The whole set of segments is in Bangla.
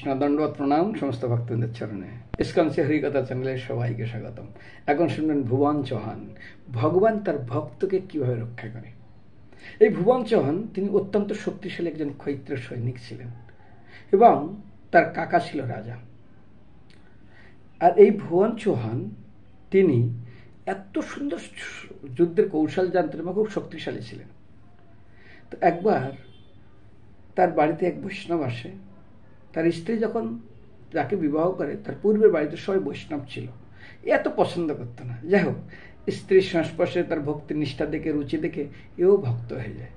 কৃষ্ণ, দণ্ডবত প্রণাম সমস্ত ভক্তদের চরণে। ইসকন হরিকথা চ্যানেলে সবাইকে স্বাগতম। এখন শুনবেন ভুবন চৌহান, ভগবান তার ভক্তকে কিভাবে রক্ষা করে। এই ভুবন চৌহান তিনি অত্যন্ত শক্তিশালী একজন ক্ষৈত্র সৈনিক ছিলেন এবং তার কাকা ছিল রাজা। আর এই ভুবন চৌহান তিনি এত সুন্দর যুদ্ধের কৌশল জানতেন এবং খুব শক্তিশালী ছিলেন। তো একবার তার বাড়িতে এক বৈষ্ণব আসে। তার স্ত্রী যখন যাকে বিবাহ করে তার পূর্বের বাড়িতে সবাই বৈষ্ণব ছিল, এত পছন্দ করতো না। যাই হোক, স্ত্রীর সংস্পর্শে তার ভক্তি নিষ্ঠা দেখে, রুচি দেখে এও ভক্ত হয়ে যায়।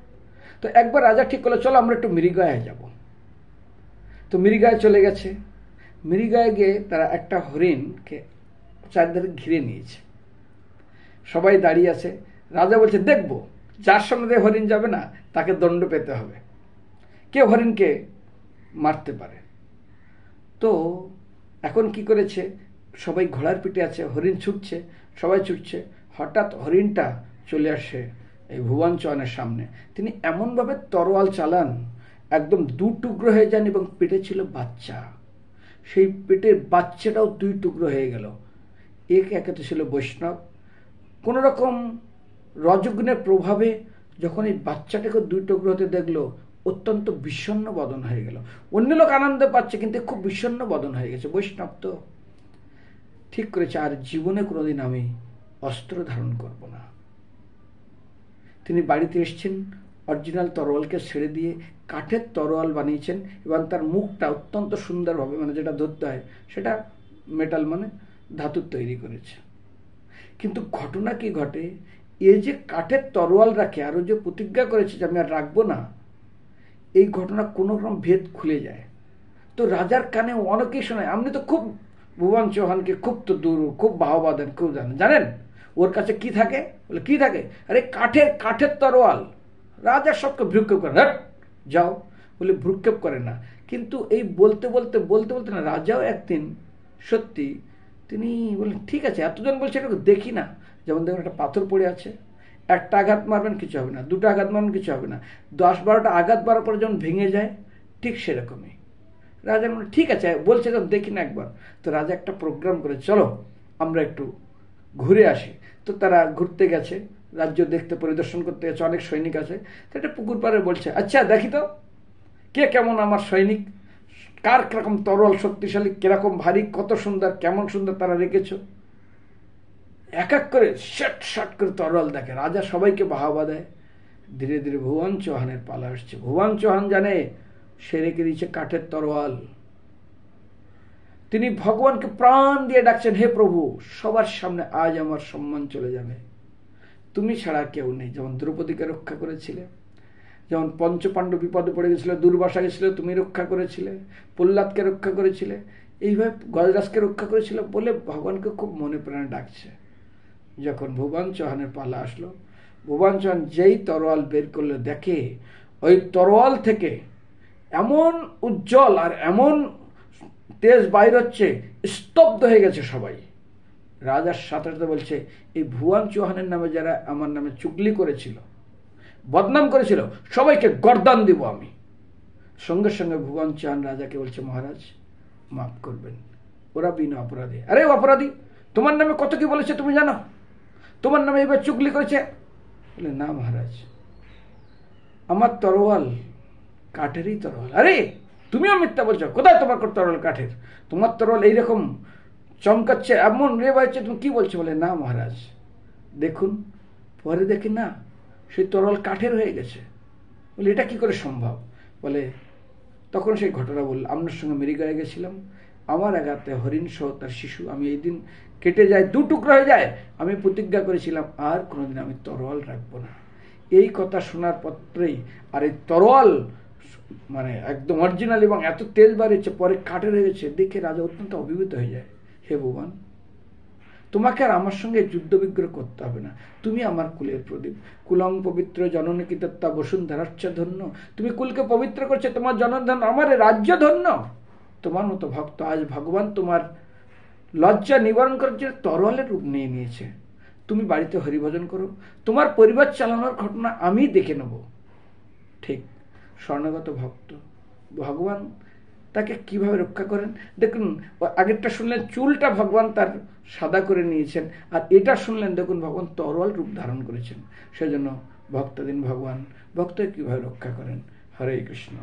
তো একবার রাজা ঠিক করলো, চলো আমরা একটু মৃগয়ায় যাব। তো মৃগয়ায় চলে গেছে। মৃগয়ায় গিয়ে তারা একটা হরিণকে চারধারে ঘিরে নিয়েছে। সবাই দাঁড়িয়ে আছে। রাজা বলছে, দেখবো যার সামনে হরিণ যাবে না তাকে দণ্ড পেতে হবে, কে হরিণকে মারতে পারে। তো এখন কি করেছে, সবাই ঘোড়ার পিঠে আছে, হরিণ ছুটছে, সবাই ছুটছে। হঠাৎ হরিণটা চলে আসে এই ভুবন চৌহানের সামনে। তিনি এমনভাবে তরোয়াল চালান, একদম দু টুকরো হয়ে যান এবং পেটে ছিল বাচ্চা। সেই পেটের বাচ্চাটাও দুই টুকরো হয়ে গেল। একে তো ছিল বৈষ্ণব, কোনো রকম রজগুণের প্রভাবে যখন এই বাচ্চাটাকে দুই টুকরো হতে দেখলো, অত্যন্ত বিষণ্ণ বদন হয়ে গেল। অন্য লোক আনন্দ পাচ্ছে কিন্তু খুব বিষণ্ণ বদন হয়ে গেছে। বৈষ্ণব তো ঠিক করেছে, আর জীবনে কোনোদিন আমি অস্ত্র ধারণ করব না। তিনি বাড়িতে এসছেন, অরিজিনাল তরোয়ালকে ছেড়ে দিয়ে কাঠের তরোয়াল বানিয়েছেন এবং তার মুখটা অত্যন্ত সুন্দরভাবে, মানে যেটা ধরতে হয় সেটা মেটাল মানে ধাতুর তৈরি করেছে। কিন্তু ঘটনা কি ঘটে, এই যে কাঠের তরোয়াল রাখে আরও যে প্রতিজ্ঞা করেছে যে আমি আর রাখবো না, এই ঘটনা কোনো রকম ভেদ খুলে যায়। তো রাজার কানে অনেকেই শোনায়, আপনি তো খুব ভুবন চৌহানকে খুব তো দূর, খুব বাহবা দেন, খুব জানেন ওর কাছে কি থাকে। বলে কি থাকে, আরে কাঠের তরোয়াল। রাজা সবকে ভ্রুক্ষেপ করে, হ্যাঁ যাও বলে ভ্রুক্ষেপ করে না। কিন্তু এই বলতে বলতে না, রাজাও একদিন সত্যি তিনি বললেন, ঠিক আছে এতজন বলছে এটা দেখি না। যেমন দেখুন একটা পাথর পড়ে আছে, একটা আঘাত মারবেন কিছু হবে না, দুটো আঘাত মারবেন কিছু হবে না, 10-12টা আঘাত মারার পরে যখন ভেঙে যায় ঠিক সেরকমই। রাজা বলে ঠিক আছে বলছে যখন দেখি না একবার। তো রাজা একটা প্রোগ্রাম করে, চলো আমরা একটু ঘুরে আসি। তো তারা ঘুরতে গেছে, রাজ্য দেখতে পরিদর্শন করতে গেছে, অনেক সৈনিক আছে। তো একটা পুকুর পাড়ে বলছে, আচ্ছা দেখি তো কে কেমন আমার সৈনিক, কার কিরকম তরল শক্তিশালী, কিরকম ভারী, কত সুন্দর, কেমন সুন্দর তারা রেখেছ। এক এক করে শট করে তরোয়াল দেখে। রাজা সবাইকে বাহাবা দেয়। ধীরে ধীরে ভুবন চৌহানের পালা আসছে। ভুবন চৌহান জানে সে রেখে দিয়েছে কাঠের তরোয়াল। তিনি ভগবানকে প্রাণ দিয়ে ডাকছেন, হে প্রভু, সবার সামনে আজ আমার সম্মান চলে যাবে, তুমি ছাড়া কেউ নেই। যেমন দ্রৌপদীকে রক্ষা করেছিলে, যেমন পঞ্চপাণ্ডব বিপদে পড়ে গেছিল, দুর্বাসা গেছিল, তুমি রক্ষা করেছিলে, প্রহ্লাদকে রক্ষা করেছিলে, এইভাবে গজরাজকে রক্ষা করেছিল বলে ভগবানকে খুব মনে প্রাণে ডাকছে। যখন ভুবন চৌহানের পালা আসলো, ভুবন চৌহান যেই তরোয়াল বের করলো, দেখে ওই তরোয়াল থেকে এমন উজ্জ্বল আর এমন তেজ বাইর হচ্ছে, স্তব্ধ হয়ে গেছে সবাই। রাজার সাথে বলছে, এই ভুবন চৌহানের নামে যারা আমার নামে চুগলি করেছিল, বদনাম করেছিল, সবাইকে গর্দান দিব আমি। সঙ্গে সঙ্গে ভুবন চৌহান রাজাকে বলছে, মহারাজ মাফ করবেন, ওরা বিনা অপরাধী। আরে অপরাধী, তোমার নামে কত কি বলেছে তুমি জানো, তোমার নামে এবার চুগলি করেছে। বলে না মহারাজ, আমার তরোয়াল কাঠেরই তরোয়াল। আরে তুমিও মিথ্যা বলছো, কোথায় তোমার তরোয়াল কাঠের, তোমার তরোয়াল এইরকম চমকাচ্ছে, এমন রে বাজছে, তুমি কি বলছো। বলে না মহারাজ দেখুন। পরে দেখি না সেই তরোয়াল কাঠের হয়ে গেছে। বলে এটা কি করে সম্ভব। বলে তখন সেই ঘটনা বলল, আপনার সঙ্গে মৃগয়ায় গেছিলাম, আমার আঘাতে হরিণ সহ তার শিশু আমি এই দিন কেটে যায়, দু টুকরো হয়ে যায়। আমি প্রতিজ্ঞা করেছিলাম আর কোনোদিন আমি তরোয়াল রাখবো না। এই কথা শোনার পত্রেই, আর এই তরোয়াল মানে একদম অরিজিনাল এবং এত তেজ বাড়িয়েছে, পরে কাঠের হয়ে গেছে দেখে রাজা অত্যন্ত অভিভূত হয়ে যায়। হে ভগবান, তোমাকে আর আমার সঙ্গে যুদ্ধ বিগ্রহ করতে হবে না, তুমি আমার কুলের প্রদীপ, কুলং পবিত্র জননী কীর্তা বসুন্ধরাচ্ছ ধন্য। তুমি কুলকে পবিত্র করছে, তোমার জনধন, আমার রাজ্য ধন্য। তোমার মতো ভক্ত আজ ভগবান তোমার লজ্জা নিবারণ করার জন্য তরোয়ালের রূপ নিয়ে নিয়েছে। তুমি বাড়িতে হরিভজন করো, তোমার পরিবার চালানোর ঘটনা আমি দেখে নেব। ঠিক স্বর্ণগত ভক্ত ভগবান তাকে কিভাবে রক্ষা করেন। দেখুন, আগেরটা শুনলেন চুলটা ভগবান তার সাদা করে নিয়েছেন, আর এটা শুনলেন দেখুন ভগবান তরোয়াল রূপ ধারণ করেছেন। সেজন্য ভক্তদিন ভগবান ভক্তকে কিভাবে রক্ষা করেন। হরে কৃষ্ণ।